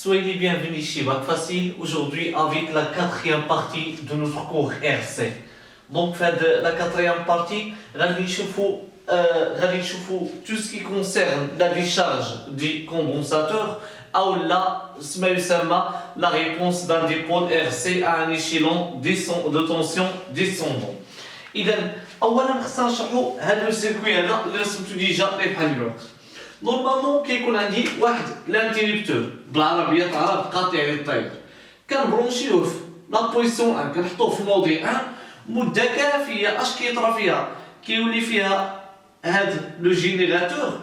Soyez les bienvenus chez Bac Facile, aujourd'hui avec la quatrième partie de notre cours RC. Donc, la quatrième partie, غادي نشوفوا tout ce qui concerne la décharge du condensateur ou la réponse d'un dipôle RC à un échelon de tension descendant. إذا أولا خصنا نشرحوا هذا السيركوي هذا اللي رسمتو ديجا بحال الوقت. نورمالمون كيكون عندي واحد لانتيريبتور بالعربيه تعرف قاطع للتيار كنبرونشيوه في لا بوزيسيون 1 كنحطوه في الموضع 1 مده كافيه اش كيطرا فيها كيولي فيها هاد لو جينيراتور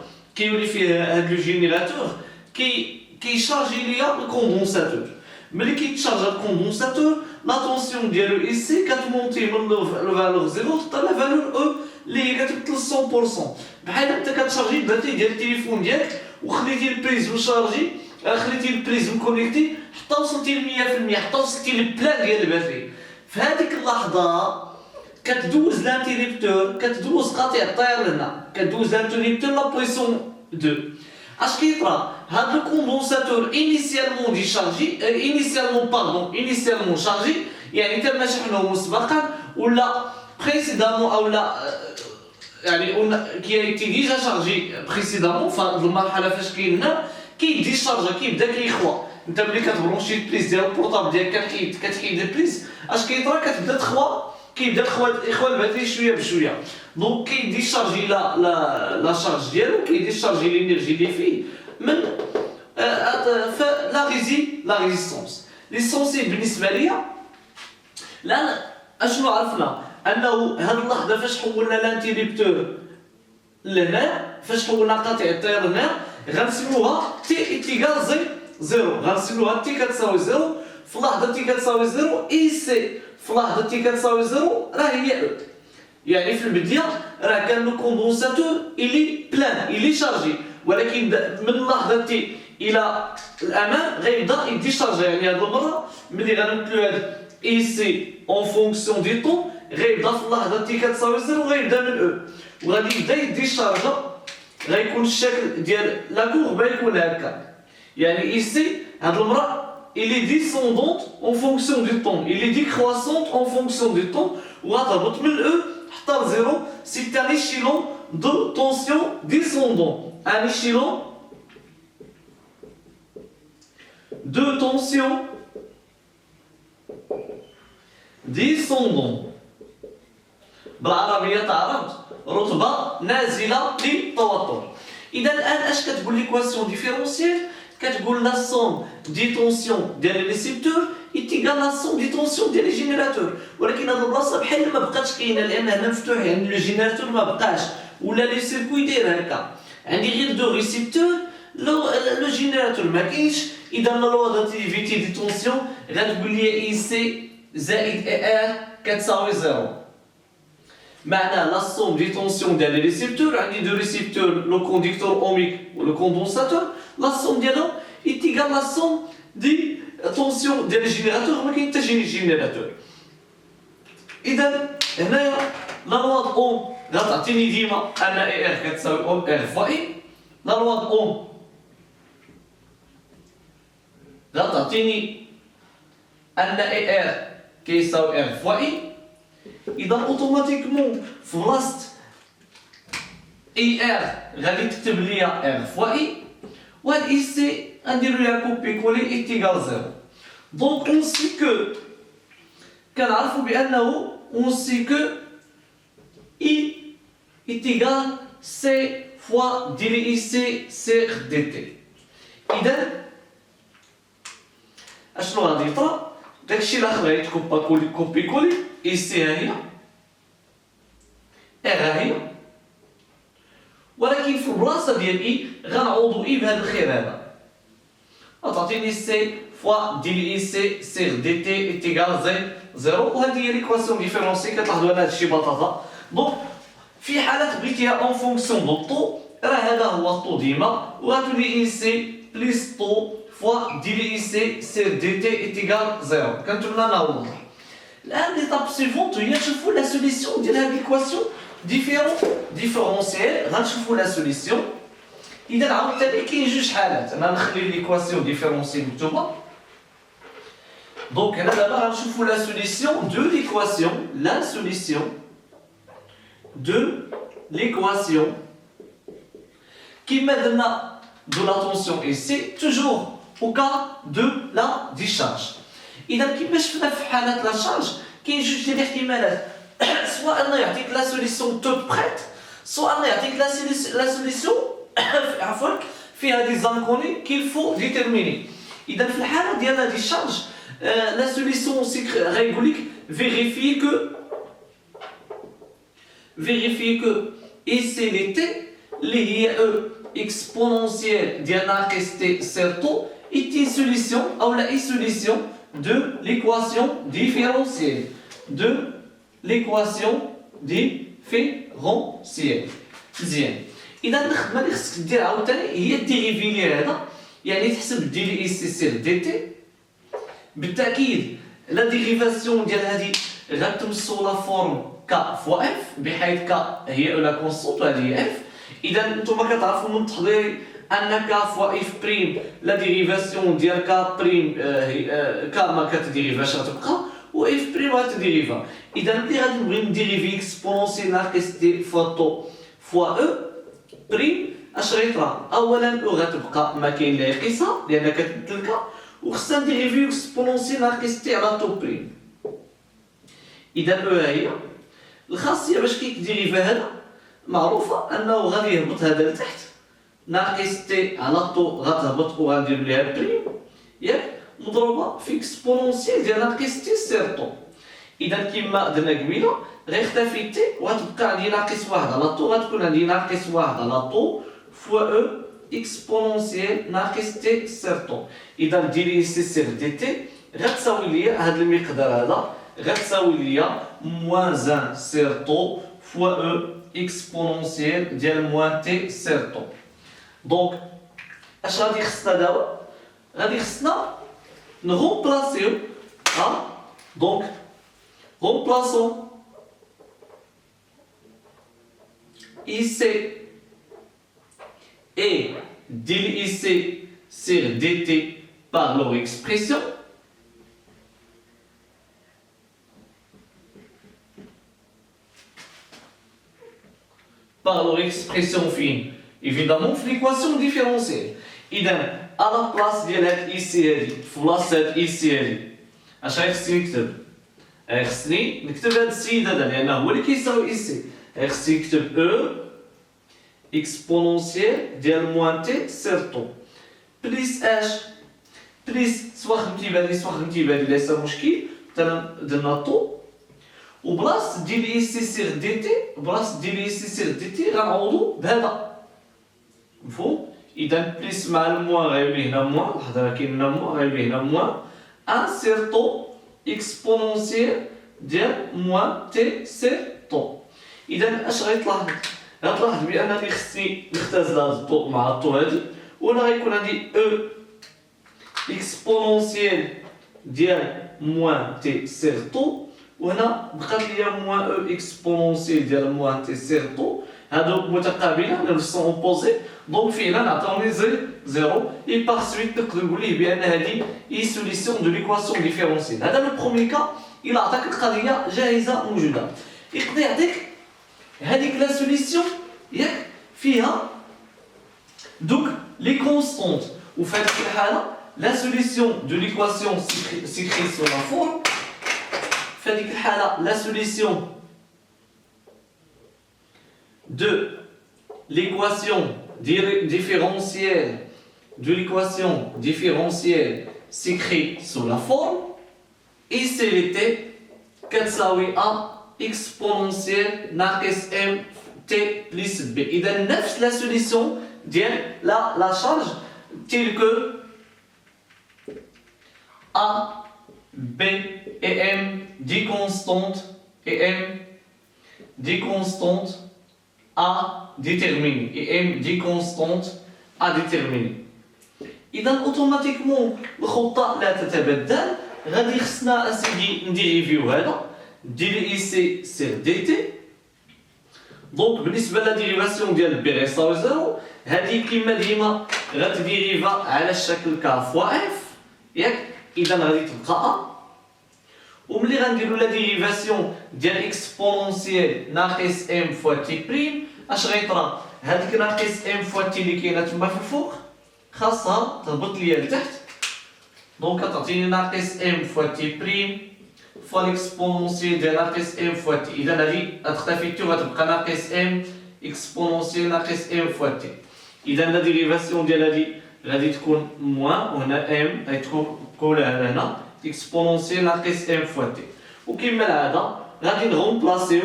كيشارجي ليا الكوندونساتور ملي كيتشارج الكوندونساتور لا طونسيون ديالو ايسي كتمونتي من لو فالور 0 حتى لا فالور او اللي هي كتمثل 100% بحال انت كتشارجي الباتري ديال التليفون ديالك وخليتي البريز مشارجي خليتي البريز مكونيكتي حتى وصلتي ل 100% حتى وصلتي للبلان ديال الباتري في هذيك اللحظه كتدوز لانتيريبتور كتدوز قاطع التيار لهنا كتدوز لانتيريبتور لا بويسون 2 اش كيطرا هاد الكوندونساتور انيسيالمون ديشارجي انيسيالمون شارجي يعني تم شحنه مسبقا ولا بريسيدامون او لا يعني كي ايتي ديجا شارجي بريسيدامون فهاد المرحله فاش كايننا كيديشارجا كيبدا كيخوا انت ملي كتبرونشي البريز ديال البورطابل ديالك كتحيد البريز اش كيطرا كتبدا تخوا يخوا الباتري شويه بشويه دونك كيديشارجي لا شارج ديالو كيديشارجي الانرجي اللي فيه من لا ريزيستونس ليسونسيل بالنسبه ليا الان اشنو عرفنا انه هاد اللحظه فاش حولنا لانتيريبتور لهنا فاش حولنا قاطع التيار لهنا غنسموها تي ايتيغال زيرو غنسموها تي كتساوي زيرو في لحظه تي كتساوي زيرو اي سي في لحظه تي كتساوي زيرو راه هي او يعني في البدايه راه كان لو كوندونساتور الي بلان الي شارجي ولكن من لحظه تي الى الامام غيبدا يديشارجي يعني هاد المره ملي غنمثلو هاد اي سي اون فونكسيون دي طون غيبدا في اللحظه تي كتساوي زيرو غيبدا من او وغادي يبدا يديشارجا غيكون الشكل ديال لا كوربه يكون هكا يعني ايسي هاد المرة il est descendante en fonction du temps il est décroissante en fonction du temps وغتهبط من او حتى لزيرو c'est un échelon de tension descendant un échelon de tension descendant بالعربية تعرفت رتبة نازلة للتوتر إذا الآن اش كتقول ليكواسيون ديفيرونسييل كتقول لا سوم دي طونسيون ديال لي ريسيبتور ايتيغال لا سوم دي طونسيون ديال لي جينيراتور ولكن هاد البلاصه بحال ما بقاتش كاينه لان هنا مفتوح يعني لو جينيراتور ما بقاش ولا لي سيركوي داير هكا عندي غير دو ريسيبتور لو جينيراتور ما كاينش اذا لا لوا داتيفيتي دي طونسيون غتقول لي اي سي زائد اي ار كتساوي زيرو معناه لا سوم دي طونسيون ديال لي ريسيبتور عندي دو ريسيبتور لو كونديكتور اوميك ولو كوندونساتور لا سوم ديالهم ايتيغال لا سوم دي طونسيون ديال الجينيراتور ما كاين حتى جينيراتور اذا هنايا لا لوا د اوم غتعطيني ديما ان اي ار كتساوي اوم ار فوا اي لا لوا د اوم غتعطيني ان اي ار كيساوي ار فوا اي اذا اوتوماتيكمون في بلاصه اي ار غادي تكتب ليا ار فوا اي وهاد اي سي غنديرو ليها كوبي كولي ايتيغال زيرو دونك اون سي كو كنعرفو بانه اون سي كو اي ايتيغال سي فوا دي اي سي سيغ دي تي اذا اشنو غادي يطرا داكشي الاخر غيتكوبا كوبي كولي اي سي ها هي ار هي ولكن في البلاصه ديال اي غنعوضو اي بهذا الخير هذا غتعطيني سي فوا دي اي سي سيغ دي تي ايتيغال زيرو وهذه هي ليكواسيون ديفيرونسي كتلاحظوا ان هادشي بطاطا دونك في حالات بغيتيها اون فونكسيون دو طو راه هذا هو الطو ديما وغتولي اي سي بليس طو فوا دي اي سي سيغ دي تي ايتيغال زيرو كنتمنى نوضح الان ليطاب سيفونت هي تشوفوا لا سوليسيون ديال هاد ليكواسيون ديفيرونسييل غنشوفوا لا سوليسيون اذا عاوتاني كاين جوج حالات. انا نخلي ليكواسيون ديفيرونسييل مكتوبه. دونك هنا دابا غنشوفوا لا سوليسيون دو ليكواسيون، لا سوليسيون دو ليكواسيون كيما درنا دو لا طونسيون اي سي توجور او كا دو لا ديشارج. اذا كيما شفنا في حالات لا شارج كاين جوج ديال الاحتمالات، سواء انه يعطيك لا سوليسيون توت بريت، سواء انه يعطيك لا سوليسيون عفوا فيها دي زانكوني كيل فو ديتيرميني. اذا في الحاله ديال لا ديشارج لا سوليسيون غايقول لك فيريفي كو اي سي لي تي اللي هي او اكسبونونسيال ديال ناقص تي سيرتو est une solution ou la solution de l'équation différentielle مزيان. اذا الخدمه اللي خصك دير عاوتاني هي ديريفي لي هذا، يعني تحسب دي لي سي سير دي تي. بالتاكيد لا ديريفاسيون ديال هذه غتمسو لا فورم ك فوا اف، بحيث ك هي لا كونستونت وهذه هي اف. اذا نتوما كتعرفوا من التحضير ان ك فوا اف بريم لا ديريفاسيون ديال ك بريم ك ما كتديريفاش غتبقى و اف بريم غتديريفا. اذا ملي غادي نبغي نديريفي اكسبونونسيال ناقص تي فوا طو فوا او بريم، اش غيطرا؟ اولا او غتبقى ما كاين لها قيسها لان كتبدل ك، وخصنا نديريفي اكسبونونسيال ناقص تي على تو بريم. اذا او هي الخاصيه باش كيديريفا هذا معروفه انه غادي يهبط هذا لتحت ناقص تي على طو غتهبط وغندير ليها بريم ياك مضروبه في اكسبونونسيال ديال ناقص تي سير طو. اذا كما درنا قبيله غيختفي تي وغتبقى عندي ناقص واحد على طو، غتكون عندي ناقص واحد على طو فوا او اكسبونونسيال ناقص تي سير طو. اذا ديري سي سير دي تي غتساوي ليا هذا المقدار هذا غتساوي ليا موان 1 سير طو فوا او اكسبونونسيال ديال موان تي سير طو. دونك اش غادي خصنا دابا؟ غادي خصنا نغومبلاسيو دونك remplaçons IC et dIC sur dt par leur expression. Par leur expression fine, évidemment, l'équation différentielle. إذا à la place ديال هاد IC هادي في بلاصة هاد IC هادي اش غيخصني نكتب؟ خصني نكتب هاد السيد هذا لأنه هو اللي كيساوي إيسي. خصني نكتب أو إكسبونونسيال ديال موان تي سير طو بليس اش؟ بليس سوا خدمتي بهادي سوا خدمتي بهادي ليس مشكل، درنا طو وبلاصة ديال إيسي سير دي تي، بلاصة ديال إيسي سير دي تي غنعوضو بهذا، مفهوم؟ إذا بليس مع الموان غيولي هنا موان، لحظة راه كاين هنا موان غيولي هنا موان ان سير طو اكسبونونسيال ديال موان تي سير طو. اذا اش غيطلع؟ غتلاحظ بانني خصني نختزل هذا الطو مع الطو هادي، ولا غيكون عندي او اكسبونونسيال ديال موان تي سير طو، وهنا بقات ليا موان او اكسبونونسيال ديال موان تي سير طو. هادو متقابلين لو سون اوبوزي، دونك فعلا عطاوني زيرو. اي باغ سويت نقدر نقول ليه بان هذه هي سوليسيون دو ليكواسيون ديفيرونسيال. هذا لو بروميي كا الى عطاك القضيه جاهزه موجوده، يقدر يعطيك هذيك لا سوليسيون ياك فيها دوك لي كونستونت، وفي هذيك الحاله لا سوليسيون دو ليكواسيون سيكري سو لا فورم. في هذيك الحاله لا سوليسيون de l'équation différentielle s'écrit sous la forme ICLT كتساوي A exponentielle ناقص M T plus B. إذا نفس la solution ديال la charge telle que A, B et M des constantes et M des constantes à déterminer et M des constantes à déterminer. إذا أوتوماتيكمون الخطة لا تتبدل. غادي خصنا أسيدي نديريفيو هذا دي إي سي سير دي تي. دونك بالنسبة للا ديريفاسيون ديال بي غيساوي زيرو، هذه كيما ديما غتديريفا على الشكل ك فوا اف ياك. اذا غادي تبقى ا، وملي غنديرو لا ديريفاسيون ديال اكسبونونسيال ناقص ام فوا تي بريم، اش غيطرا؟ هذيك ناقص ام فوا تي اللي كاينه تما في الفوق خاصها تهبط ليا لتحت، دونك تعطيني ناقص ام فوا تي بريم فوا ليكسبونونسيال ديال ناقص ام فوا تي. اذا هذه غتختفي تي وغتبقى ناقص ام اكسبونونسيال ناقص ام فوا تي. اذا لا ديريفاسيون ديال هذه غادي تكون موان، وهنا ام غتكون كولها هنا اكسبونونسيال ناقص ام فوا تي. وكما العاده غادي نغومبلاسيو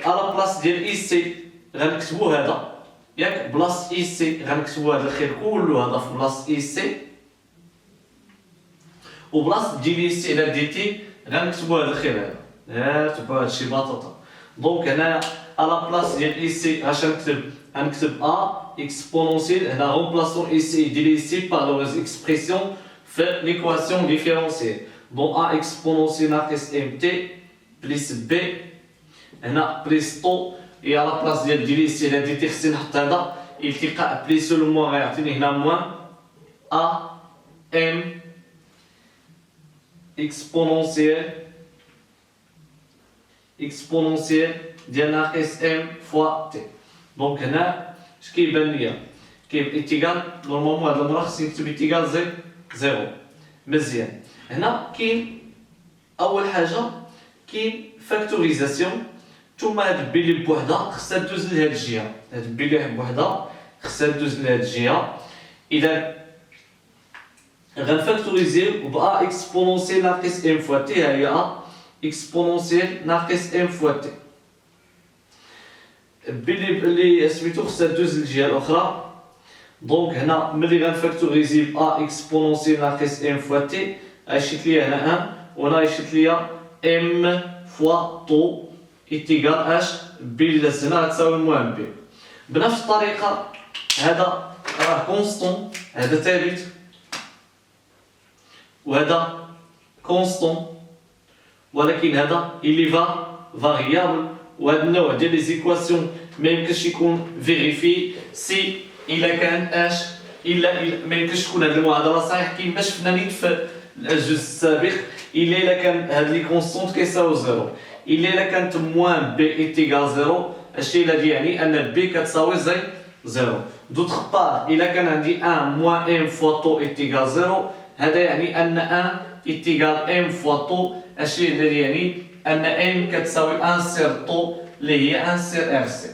على بلاص ديال اي سي غنكتبو هذا ياك، بلاص اي سي غنكتبو هذا الخير كله هذا في بلاص اي سي، وبلاص ديال اي سي على دي تي غنكتبو هذا الخير هذا. تبعوا هادشي بطاطا. دونك هنايا على بلاص ديال اي سي اش غنكتب ا اكسبونونسيال، هنا رومبلاسون اي سي ديال اي سي بار لوز اكسبريسيون في ليكواسيون ديفيرونسيال. دون ا اكسبونونسيال ناقص ام تي بليس بي، هنا بليس طو، اي على بلاص ديال اي سي على دي تي خصني نحط هذا التقاء بليس لو موان غيعطيني هنا موان ا ام اكسبونونسيال ديال ناقص ام فوا تي. دونك هنا اش كيبان ليا؟ كيبان ايتيغال نورمالمون هاد المره خصني نكتب ايتيغال زيرو. مزيان. هنا كاين اول حاجه كاين فاكتوريزاسيون، ثم هاد بيلي بوحدها خصها دوز لهاد الجهه، هاد بيلي بوحدها خصها دوز لهاد الجهه. اذا غنفاكتوريزيو ب ا اكسبونونسيال ناقص ام فوا تي، ها هي ا اكسبونونسيال ناقص ام فوا تي. بلي سميتو خصها دوز للجهه الاخرى. دونك هنا ملي غنفاكتوريزي ب ا اكسبونونسيال ناقص ام فوا تي غيشيت ليا هنا 1 وهنا غيشيت ليا ام فوا طو ايتيغال اش بي اللي هنا غتساوي موان بي. بنفس الطريقه هذا راه كونستون، هذا ثابت وهذا كونستون، ولكن هذا إلي فاريابل. وهذا النوع ديال لي زيكواسيون ما يمكنش يكون فيريفي سي الا كان اش الا ما يمكنش تكون هذا المعادله صحيح كيما شفنا نيت في الجزء السابق. الا كان هاد لي كونستونت كيساوي زيرو، الا كانت موان بي ايتيغال زيرو، الشيء الذي يعني ان بي كتساوي زيرو. دوطخ بار الا كان عندي 1 موان ام فوا طو ايتيغال زيرو، هذا يعني ان 1 ايتيغال ام فوا طو، الشيء الذي يعني ان ام كتساوي 1 سير طو اللي هي 1 سير ار سي.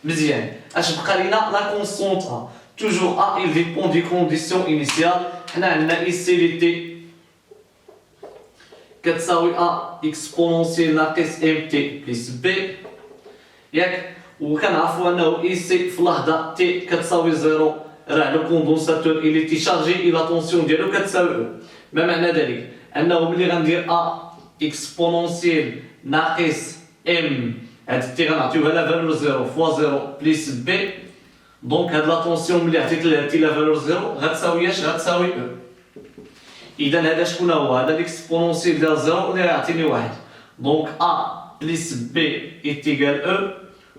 مزيان. اش بقى لينا؟ لا كونستونت ا توجور ا il dépend دي كونديسيون انيسيال. حنا عندنا اي سي لي تي كتساوي ا اكسبونونسيال ناقص ام تي بلس بي ياك، وكنعرفوا انه اي سي في اللحظه تي كتساوي زيرو راه لو كوندونساتور اللي تيشارجي الى طونسيون ديالو كتساوي او. ما معنى ذلك؟ انه ملي غندير ا اكسبونونسيال ناقص ام، هاد تي غنعطيوها لا فالور زيرو فوا زيرو بلس بي، دونك هاد لا طونسيون ملي عطيت لها تي لا فالور زيرو غتساوي اش؟ غتساوي او. اذا هذا شكون هو؟ هذا الاكسبونونسيال ديال زيرو اللي غيعطيني واحد، دونك ا بلس بي ايتيغال او.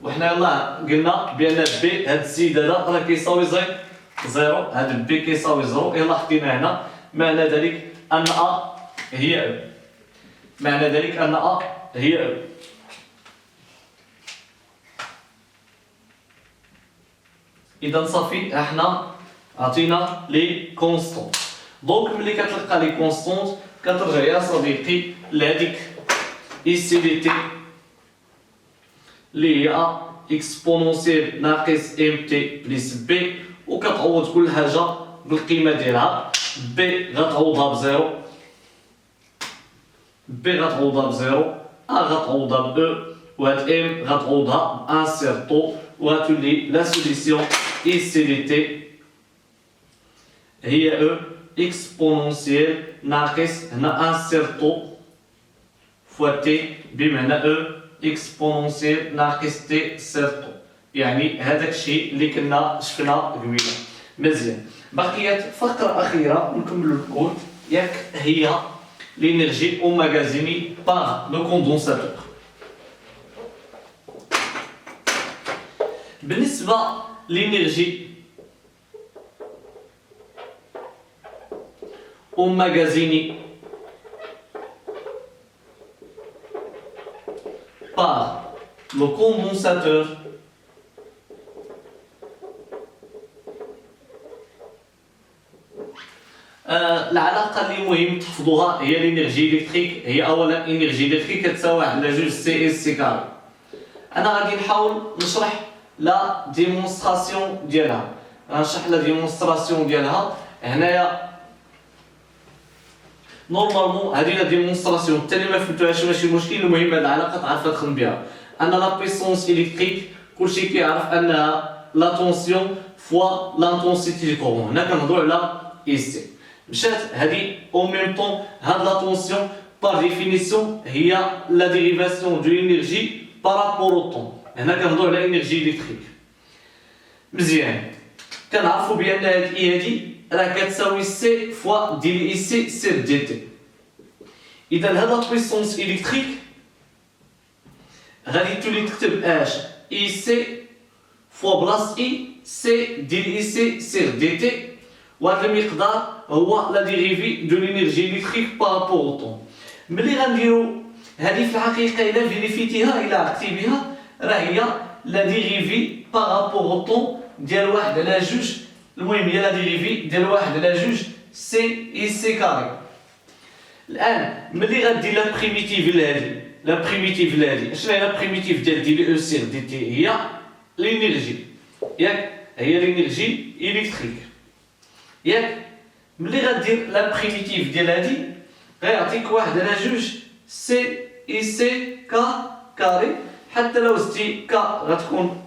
وحنا يلاه قلنا بان بي هاد السيد هذا راه كيساوي زيرو، هاد بي كيساوي زيرو، يلاه حطينا هنا. معنى ذلك ان ا هي او، معنى ذلك ان ا هي او. اذا صافي احنا عطينا لي كونستونت. دونك ملي كتلقى لي كونستونت كترجع يا صديقي لهاديك اي سي دي تي اللي هي اكسبونونسيال ناقص ام تي بلس بي، وكتعوض كل حاجه بالقيمه ديالها. بي غتعوضها بزيرو، بي غتعوضها بزيرو، ا غتعوضها ب او، وهاد ام غتعوضها ب 1 سير طو، وغتولي لا سوليسيون اي سي دي تي هي او اكسبونونسيال ناقص هنا 1 سير طو فوا تي بمعنى او اكسبونونسيال ناقص تي سير طو. يعني هذاك الشيء اللي كنا شفنا قبيله. مزيان. بقيت فقره اخيره نكملوا الكود ياك، هي لينيرجي اوماغازيني بار لو كوندونساتور. بالنسبه لينيرجي emmagasiné par le condensateur العلاقة اللي مهم تحفظوها هي الانرجي الكتريك. هي اولا انرجي الكتريك كتساوي على جوج سي اس سي كاري. انا غادي نحاول نشرح لا ديمونستراسيون ديالها. غنشرح لا ديمونستراسيون ديالها هنايا. نورمالمون هذه لا ديمونستراسيون الثاني ما فهمتوهاش ماشي مشكل، المهم هاد العلاقه تعرف تخدم بها. ان لا بيسونس الكتريك كلشي كيعرف انها لا طونسيون فوا لانتونسيتي دو كورون. هنا كنهضروا على اي سي. مشات هذه او ميم طون هاد لا طونسيون بار ديفينيسيون هي لا ديريفاسيون دو لينيرجي بارابور او طون. هنا كنهضروا على انرجي الكتريك. مزيان كنعرفوا بان هاد اي هادي راه كتساوي سي فوا دي اي سي سير دي تي. اذا هاد لا بويسونس الكتريك غادي تولي تكتب اش اي سي فوا بلاص اي سي دي اي سي سير دي تي. وهذا المقدار هو لا ديريفي دو لينيرجي الكتريك بارابور او طون. ملي غنديرو هذه في الحقيقه الا فيريفيتيها الا عقتي بها راه هي لا ديريفي بارابور او طون ديال واحد على جوج. المهم هي لا ديريفي ديال واحد على جوج سي اي سي كاري. الان ملي غدير لا بريميتيف لهادي لا بريميتيف لهادي شنو هي لا بريميتيف ديال دي لي او سير دي تي؟ هي لينيرجي ياك، هي لينيرجي الكتريك ياك. ملي غدير لا بريميتيف ديال هادي غيعطيك واحد على جوج سي اي سي كا كاري. حتى لو زدتي كا غتكون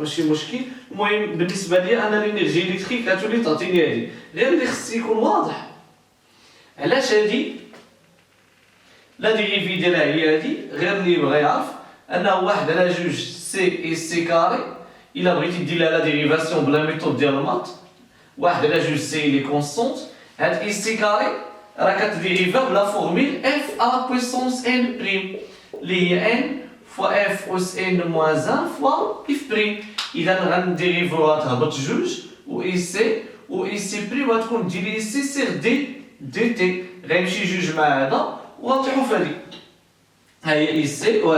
ماشي مشكل. المهم بالنسبه لي انا الانرجي الكتريك غتولي تعطيني هادي. غير اللي خص يكون واضح علاش هادي لا ديريفي ديالها هي هادي. غير اللي بغى يعرف انه واحد على جوج سي اي سي كاري. الا بغيتي دير لها لا ديريفاسيون بلا ميثود ديال المات واحد على جوج سي لي كونستونت. هاد اي سي كاري راه كتديريفا بلا فورميل اف ا بويسونس ان بريم اللي هي ان فوا اف اس ان موان 1 فوا اف بريم. اذا غنديريفوها تهبط جوج و اي سي و اي سي بريم غتكون دي اي سي سير دي دي تي. غيمشي جوج مع هذا وغنطيحو في هادي. ها هي اي سي و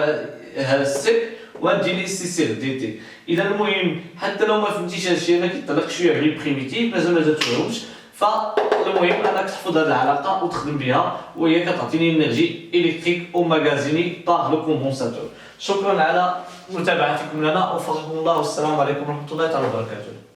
ها سي وهادي لي سي سير دي تي. اذا المهم حتى لو ما فهمتيش هادشي انا كيطلق شويه على لي بريميتيف مازال ما تفهمش. فالمهم انك تحفظ هاد العلاقه وتخدم بها وهي كتعطيني انرجي الكتريك اوماغازيني بار لو كومبونساتور. شكرا على متابعتكم لنا وفقكم الله والسلام عليكم ورحمه الله تعالى وبركاته.